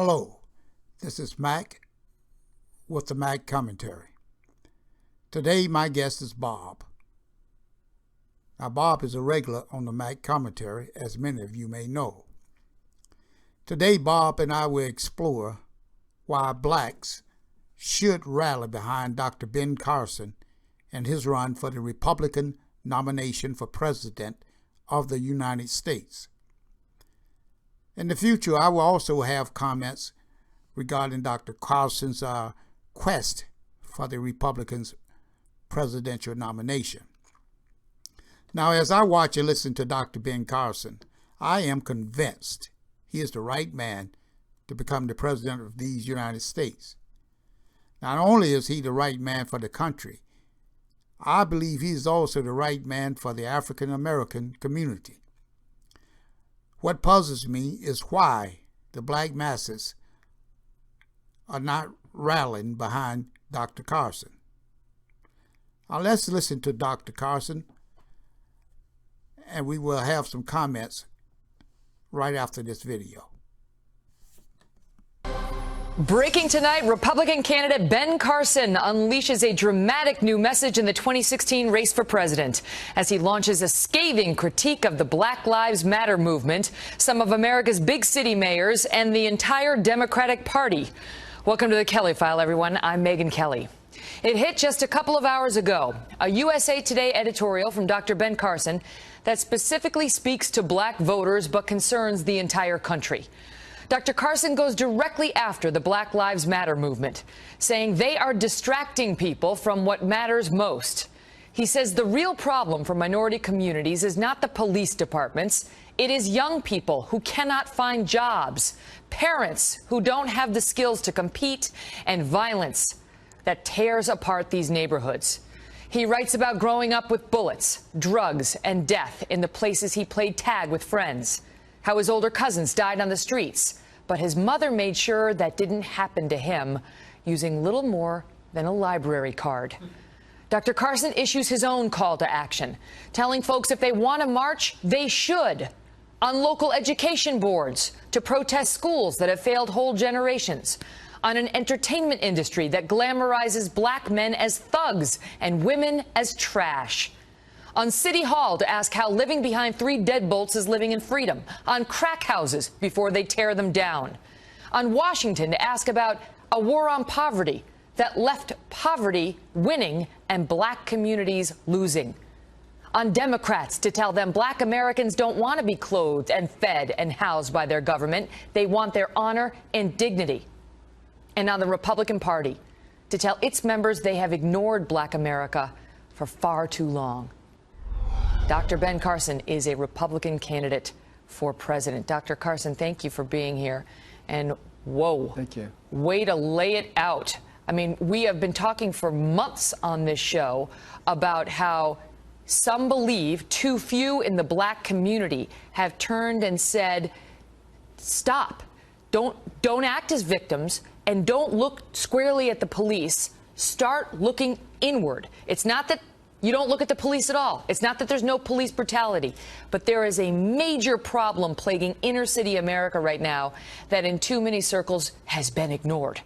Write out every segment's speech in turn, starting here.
Hello, this is Mac with the Mac Commentary. Today my guest is Bob. Now Bob is a regular on the Mac Commentary, as many of you may know. Today Bob and I will explore why blacks should rally behind Dr. Ben Carson and his run for the Republican nomination for President of the United States. In the future, I will also have comments regarding Dr. Carson's quest for the Republicans' presidential nomination. Now, as I watch and listen to Dr. Ben Carson, I am convinced he is the right man to become the president of these United States. Not only is he the right man for the country, I believe he is also the right man for the African American community. What puzzles me is why the black masses are not rallying behind Dr. Carson. Now let's listen to Dr. Carson, and we will have some comments right after this video. Breaking tonight, Republican candidate Ben Carson unleashes a dramatic new message in the 2016 race for president as he launches a scathing critique of the Black Lives Matter movement, some of America's big city mayors, and the entire Democratic Party. Welcome to the Kelly File, everyone. I'm Megyn Kelly. It hit just a couple of hours ago, a USA Today editorial from Dr. Ben Carson that specifically speaks to black voters but concerns the entire country. Dr. Carson goes directly after the Black Lives Matter movement, saying they are distracting people from what matters most. He says the real problem for minority communities is not the police departments. It is young people who cannot find jobs, parents who don't have the skills to compete, and violence that tears apart these neighborhoods. He writes about growing up with bullets, drugs, and death in the places he played tag with friends. How his older cousins died on the streets, but his mother made sure that didn't happen to him using little more than a library card. Dr. Carson issues his own call to action, telling folks if they want to march, they should, on local education boards to protest schools that have failed whole generations, on an entertainment industry that glamorizes black men as thugs and women as trash, on City Hall to ask how living behind 3 deadbolts is living in freedom, on crack houses before they tear them down, on Washington to ask about a war on poverty that left poverty winning and black communities losing, on Democrats to tell them black Americans don't want to be clothed and fed and housed by their government. They want their honor and dignity, and on the Republican Party to tell its members they have ignored black America for far too long. Dr. Ben Carson is a Republican candidate for president. Dr. Carson, thank you for being here. And whoa, thank you. Way to lay it out. I mean, we have been talking for months on this show about how some believe too few in the black community have turned and said, stop, don't act as victims and don't look squarely at the police. Start looking inward. It's not that you don't look at the police at all. It's not that there's no police brutality, but there is a major problem plaguing inner city America right now that in too many circles has been ignored.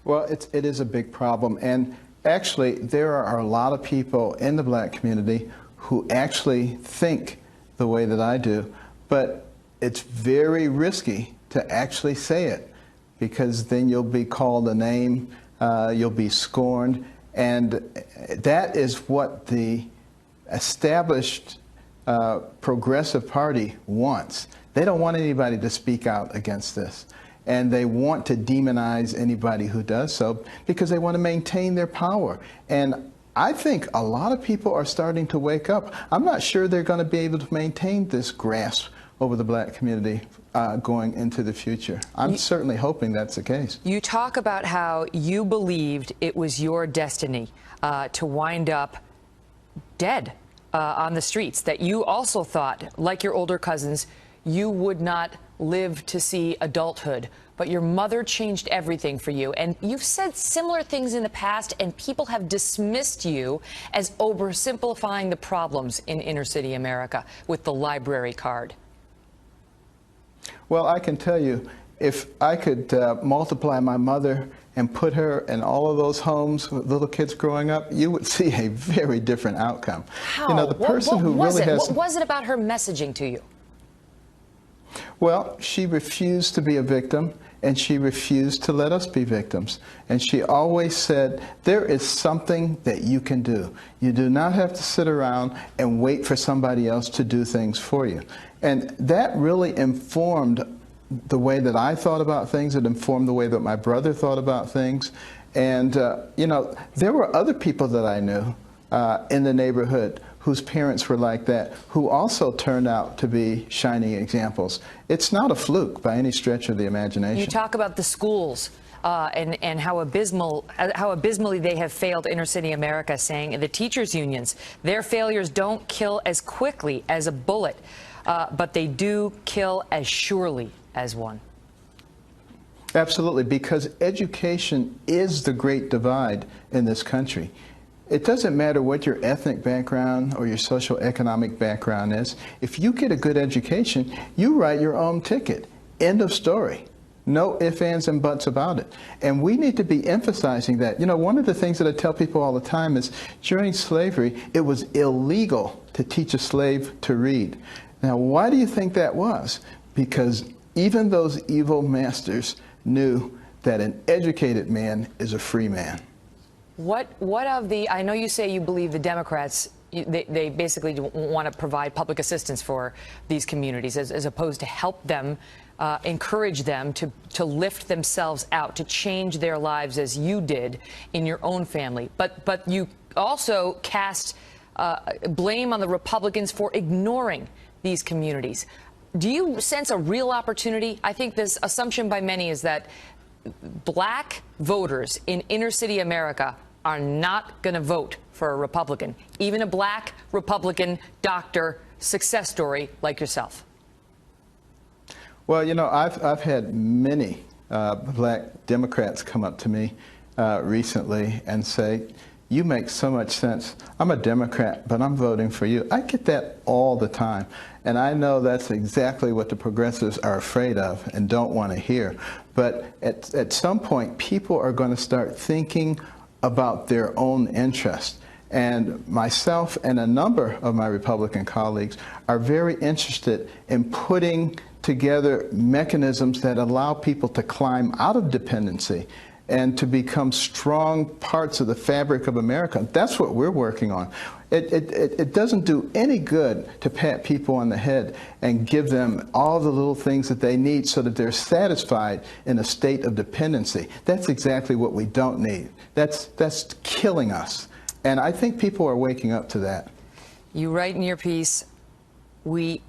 Well, it is a big problem. And actually, there are a lot of people in the black community who actually think the way that I do, but it's very risky to actually say it because then you'll be called a name, you'll be scorned. And that is what the established Progressive Party wants. They don't want anybody to speak out against this. And they want to demonize anybody who does so because they want to maintain their power. And I think a lot of people are starting to wake up. I'm not sure they're going to be able to maintain this grasp over the black community going into the future. I'm certainly hoping that's the case. You talk about how you believed it was your destiny to wind up dead on the streets, that you also thought, like your older cousins, you would not live to see adulthood. But your mother changed everything for you. And you've said similar things in the past, and people have dismissed you as oversimplifying the problems in inner city America with the library card. Well, I can tell you, If I could multiply my mother and put her in all of those homes with little kids growing up, you would see a very different outcome. How? You know, the person who really has... What was it about her messaging to you? Well, she refused to be a victim, and she refused to let us be victims. And she always said, there is something that you can do. You do not have to sit around and wait for somebody else to do things for you. And that really informed the way that I thought about things. It informed the way that my brother thought about things. And, you know, there were other people that I knew in the neighborhood whose parents were like that, who also turned out to be shining examples. It's not a fluke by any stretch of the imagination. You talk about the schools and how abysmally they have failed inner city America, saying the teachers' unions, their failures don't kill as quickly as a bullet, but they do kill as surely as one. Absolutely, because education is the great divide in this country. It doesn't matter what your ethnic background or your socioeconomic background is. If you get a good education, you write your own ticket. End of story. No ifs, ands, and buts about it. And we need to be emphasizing that. You know, one of the things that I tell people all the time is during slavery, it was illegal to teach a slave to read. Now, why do you think that was? Because even those evil masters knew that an educated man is a free man. What of the, I know you say you believe the Democrats, they basically want to provide public assistance for these communities as opposed to help them, encourage them to lift themselves out, to change their lives as you did in your own family. But you also cast blame on the Republicans for ignoring these communities. Do you sense a real opportunity? I think this assumption by many is that black voters in inner city America are not going to vote for a Republican, even a black Republican doctor success story like yourself. Well, you know, I've had many black Democrats come up to me recently and say, you make so much sense. I'm a Democrat, but I'm voting for you. I get that all the time. And I know that's exactly what the progressives are afraid of and don't want to hear. But at some point, people are going to start thinking about their own interest. And myself and a number of my Republican colleagues are very interested in putting together mechanisms that allow people to climb out of dependency and to become strong parts of the fabric of America. That's what we're working on. It doesn't do any good to pat people on the head and give them all the little things that they need so that they're satisfied in a state of dependency. That's exactly what we don't need. That's killing us. And I think people are waking up to that. You write in your piece, we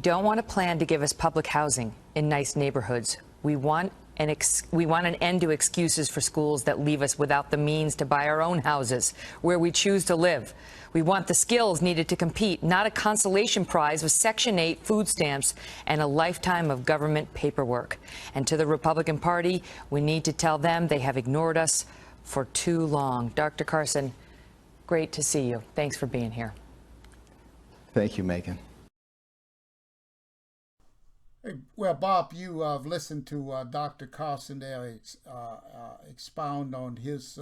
don't want a plan to give us public housing in nice neighborhoods. We want an end to excuses for schools that leave us without the means to buy our own houses where we choose to live. We want the skills needed to compete, not a consolation prize with Section 8 food stamps and a lifetime of government paperwork. And to the Republican Party, we need to tell them they have ignored us for too long. Dr. Carson, great to see you. Thanks for being here. Thank you, Megan. Well, Bob, you have listened to Dr. Carson there expound on his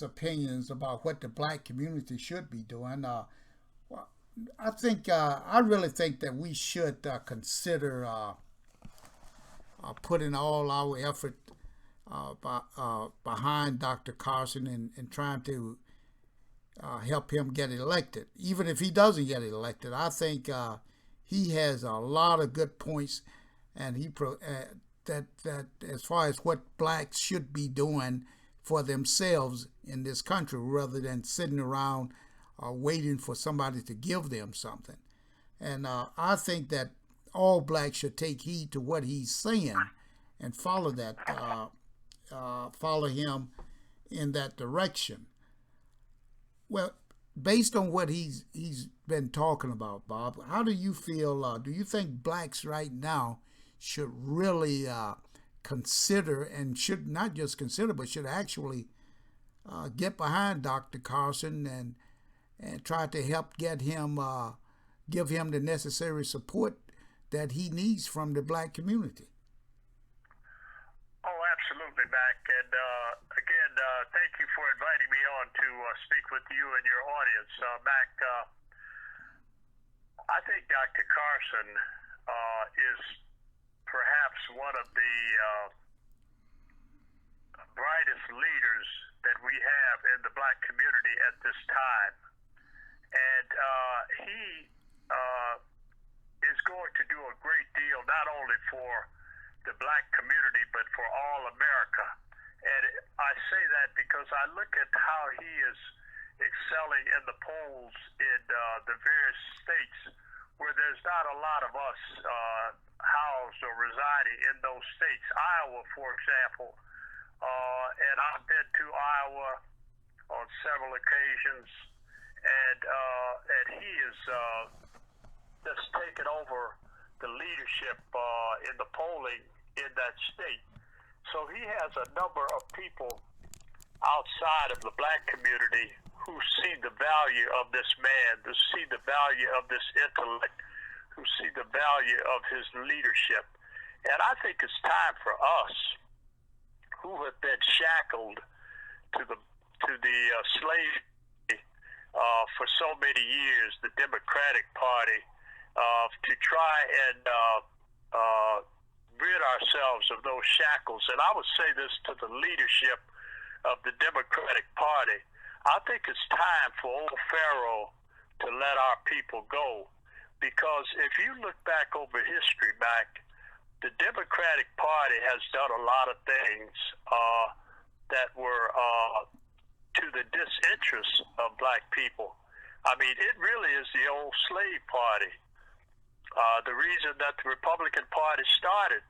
opinions about what the black community should be doing. Well, I really think that we should consider putting all our effort behind Dr. Carson and trying to help him get elected. Even if he doesn't get elected, I think he has a lot of good points, and that as far as what blacks should be doing for themselves in this country, rather than sitting around waiting for somebody to give them something. And I think that all blacks should take heed to what he's saying and follow that, follow him in that direction. Well, based on what he's been talking about, Bob, how do you feel? Do you think blacks right now should really consider, and should not just consider, but should actually get behind Dr. Carson and try to help get him, give him the necessary support that he needs from the black community. Oh, absolutely, Mac. And again, thank you for inviting me on to speak with you and your audience. Mac, I think Dr. Carson is perhaps one of the brightest leaders that we have in the black community at this time. And he is going to do a great deal, not only for the black community, but for all America. And I say that because I look at how he is excelling in the polls in the various states where there's not a lot of us housed or residing in those states. Iowa, for example, and I've been to Iowa on several occasions, and he is just taken over the leadership in the polling in that state. So he has a number of people outside of the black community who see the value of this man, who see the value of this intellect, who see the value of his leadership. And I think it's time for us, who have been shackled to the slavery for so many years, the Democratic Party, to try and rid ourselves of those shackles. And I would say this to the leadership of the Democratic Party. I think it's time for old Pharaoh to let our people go. Because if you look back over history, the Democratic Party has done a lot of things that were to the disinterest of black people. I mean, it really is the old slave party. The reason that the Republican Party started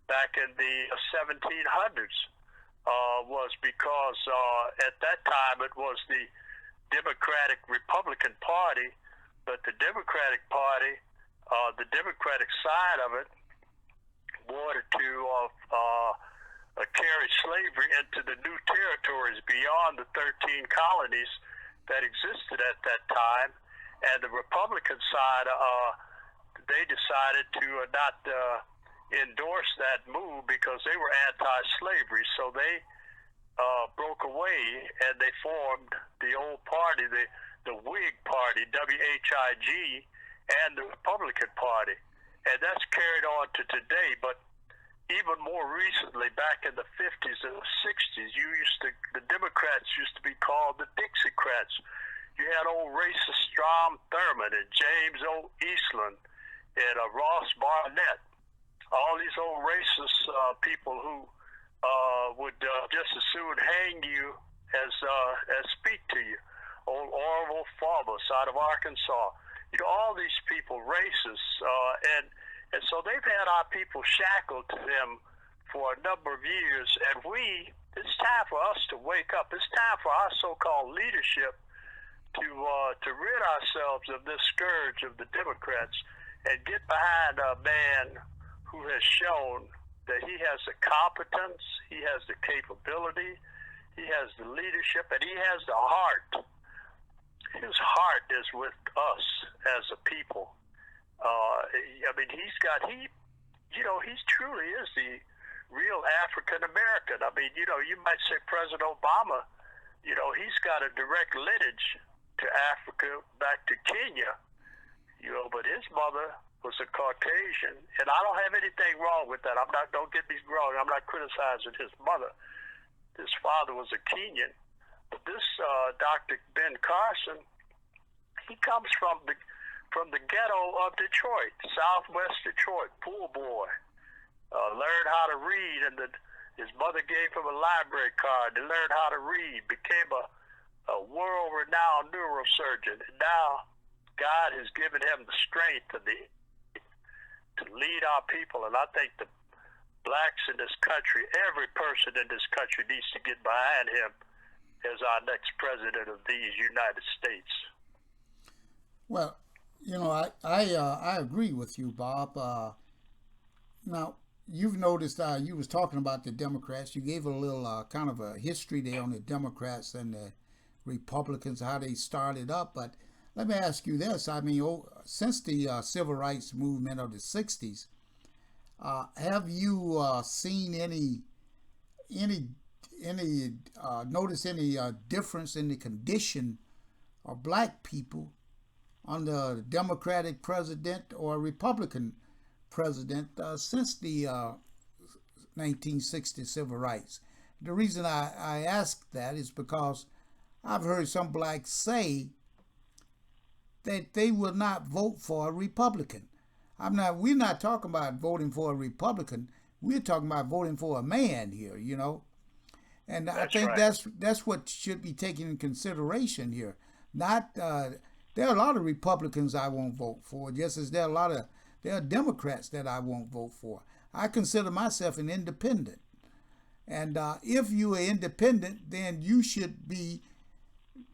back in the 1700s was because at that time it was the Democratic Republican Party, but the Democratic Party, the Democratic side of it, wanted to carry slavery into the new territories beyond the 13 colonies that existed at that time. And the Republican side, they decided to not endorse that move because they were anti-slavery. So they broke away and they formed the old party, the Whig Party, WHIG, and the Republican Party. And that's carried on to today. But even more recently, back in the 50s and the 60s, the Democrats used to be called the Dixiecrats. You had old racist Strom Thurmond and James O. Eastland and Ross Barnett. All these old racist people who would just as soon hang you as speak to you. Old Orville Faubus out of Arkansas. You know, all these people racist, and so they've had our people shackled to them for a number of years. And it's time for us to wake up. It's time for our so-called leadership to rid ourselves of this scourge of the Democrats and get behind a man who has shown that he has the competence, he has the capability, he has the leadership, and he has the heart. His heart is with us as a people. I mean, he truly is the real African American. I mean, you might say President Obama, he's got a direct lineage to Africa, back to Kenya, but his mother was a Caucasian, and I don't have anything wrong with that. Don't get me wrong, I'm not criticizing his mother. His father was a Kenyan. But this Dr. Ben Carson, he comes from the ghetto of Detroit, Southwest Detroit, poor boy. Learned how to read, and his mother gave him a library card to learn how to read, became a world-renowned neurosurgeon. And now God has given him the strength to lead our people. And I think the blacks in this country, every person in this country needs to get behind him as our next president of these United States. Well, I agree with you, Bob. Now, you've noticed you was talking about the Democrats. You gave a little kind of a history there on the Democrats and the Republicans, how they started up. But Let me ask you this. I mean, since the civil rights movement of the 60s, have you seen any notice any difference in the condition of black people under a Democratic president or a Republican president since the 1960 civil rights? The reason I ask that is because I've heard some blacks say that they will not vote for a Republican. We're not talking about voting for a Republican. We're talking about voting for a man here, you know. And I think right. that's what should be taken in consideration here. Not there are a lot of Republicans I won't vote for, just as there are Democrats that I won't vote for. I consider myself an independent. And if you are independent, then you should be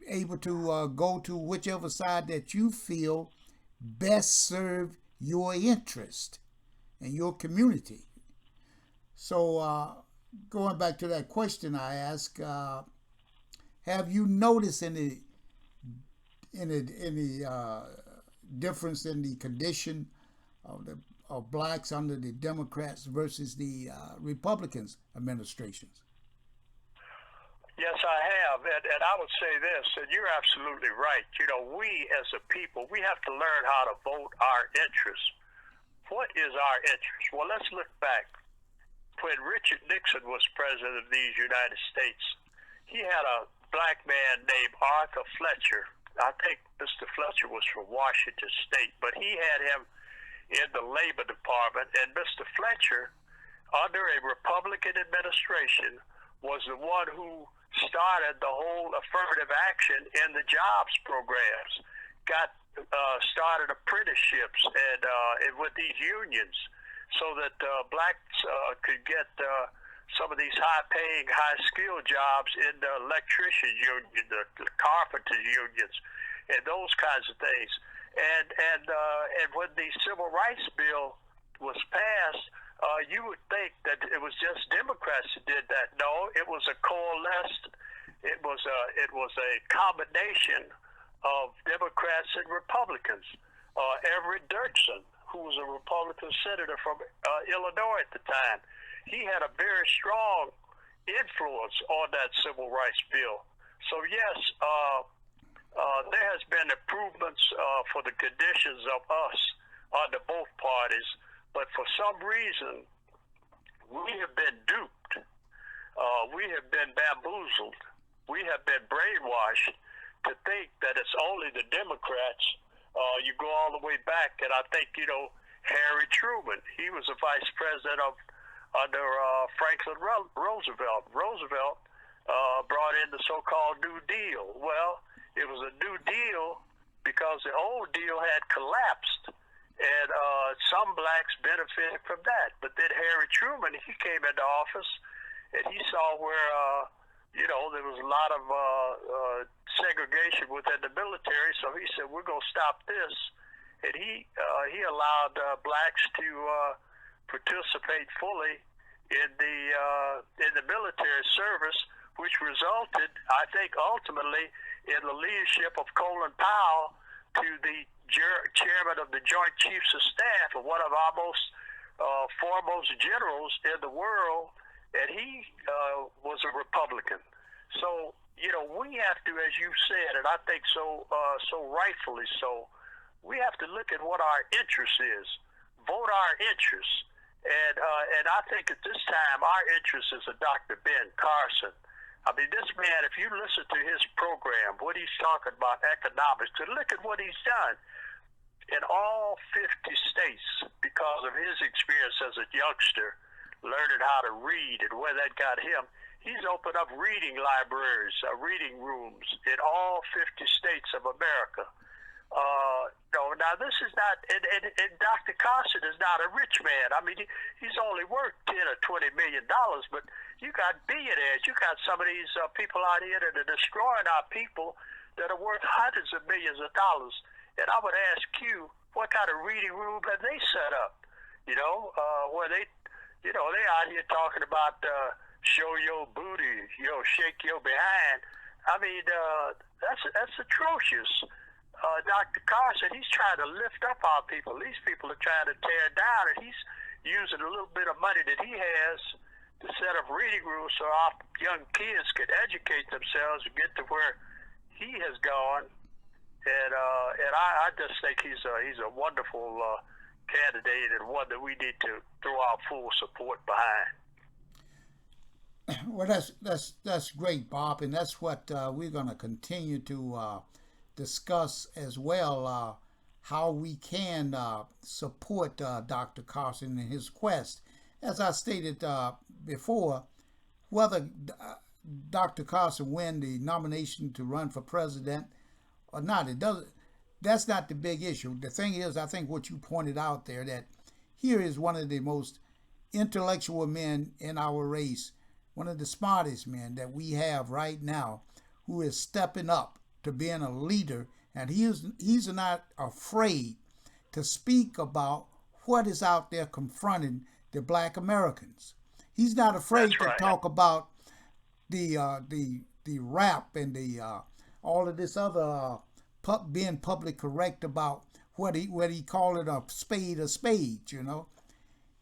able to go to whichever side that you feel best serve your interest and your community. So going back to that question I asked, have you noticed any difference in the condition of blacks under the Democrats versus the Republicans administrations? Yes, I have, and I would say this, and you're absolutely right. You know, we as a people, we have to learn how to vote our interests. What is our interest? Well, let's look back. When Richard Nixon was president of these United States, he had a black man named Arthur Fletcher. I think Mr. Fletcher was from Washington State, but he had him in the Labor Department, and Mr. Fletcher, under a Republican administration, was the one who started the whole affirmative action in the jobs programs, started apprenticeships and with these unions so that blacks could get some of these high-paying, high-skilled jobs in the electrician union, the carpenters unions, and those kinds of things. And when the Civil Rights Bill was passed, you would think that it was just Democrats who did that. No, it was a coalesced. It was a combination of Democrats and Republicans. Everett Dirksen, who was a Republican senator from Illinois at the time, he had a very strong influence on that Civil Rights Bill. So yes, there has been improvements for the conditions of us under both parties. But for some reason, we have been duped. We have been bamboozled. We have been brainwashed to think that it's only the Democrats. You go all the way back, and I think, you know, Harry Truman, he was a vice president under Franklin Roosevelt. Roosevelt brought in the so-called New Deal. Well, it was a New Deal because the old deal had collapsed. And some blacks benefited from that. But then Harry Truman, he came into office, and he saw where, you know, there was a lot of segregation within the military. So he said, we're going to stop this. And he allowed blacks to participate fully in the military service, which resulted, I think, ultimately in the leadership of Colin Powell to the chairman of the Joint Chiefs of Staff, and one of our most foremost generals in the world, and he was a Republican. So, you know, we have to, as you said, and I think so rightfully so, we have to look at what our interest is, vote our interests, and I think at this time our interest is a Dr. Ben Carson. I mean, this man, if you listen to his program, what he's talking about economics, and look at what he's done in all 50 states because of his experience as a youngster, learning how to read and where that got him. He's opened up reading libraries, reading rooms in all 50 states of America. Now this is not, and Dr. Carson is not a rich man. I mean, he's only worth $10 or $20 million, but you got billionaires. You got some of these people out here that are destroying our people that are worth hundreds of millions of dollars. And I would ask you, what kind of reading room have they set up? You know, where they, you know, they out here talking about show your booty, you know, shake your behind. I mean, that's atrocious. Dr. Carson, he's trying to lift up our people. These people are trying to tear down, and he's using a little bit of money that he has to set up reading rooms so our young kids can educate themselves and get to where he has gone. And I just think he's a wonderful candidate, and one that we need to throw our full support behind. Well, that's great, Bob, and that's what we're going to continue to discuss as well. How we can support Dr. Carson in his quest. As I stated before, whether Dr. Carson win the nomination to run for president or not, that's not the big issue. The thing is, I think what you pointed out there, that here is one of the most intellectual men in our race, one of the smartest men that we have right now, who is stepping up to being a leader, and he's not afraid to speak about what is out there confronting the Black Americans. He's not afraid to talk about the rap and the all of this other being public correct about what he called it, a spade, you know.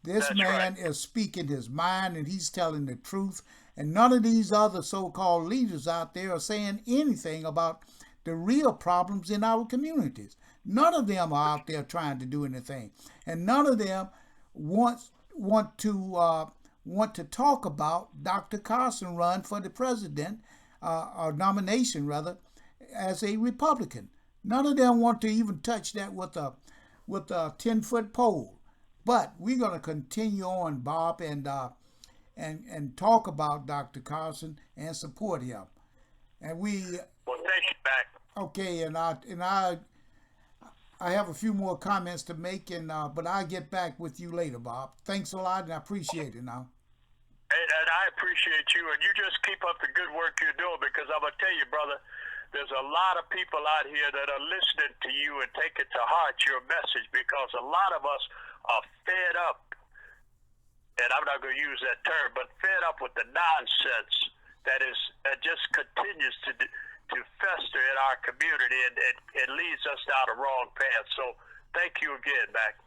This man is speaking his mind, and he's telling the truth, and none of these other so-called leaders out there are saying anything about the real problems in our communities. None of them are out there trying to do anything, and none of them want to talk about Dr. Carson run for the president, or nomination rather, as a Republican. None of them want to even touch that with a 10-foot pole. But we're going to continue on, Bob, and talk about Dr. Carson and support him. And we. Well, thank you, Mac. Okay, and I have a few more comments to make, but I'll get back with you later, Bob. Thanks a lot, and I appreciate it now. And I appreciate you, and you just keep up the good work you're doing, because I'm going to tell you, brother, there's a lot of people out here that are listening to you and taking to heart your message, because a lot of us are fed up, and I'm not going to use that term, but fed up with the nonsense that just continues to fester in our community, and it leads us down the wrong path. So thank you again, Mac.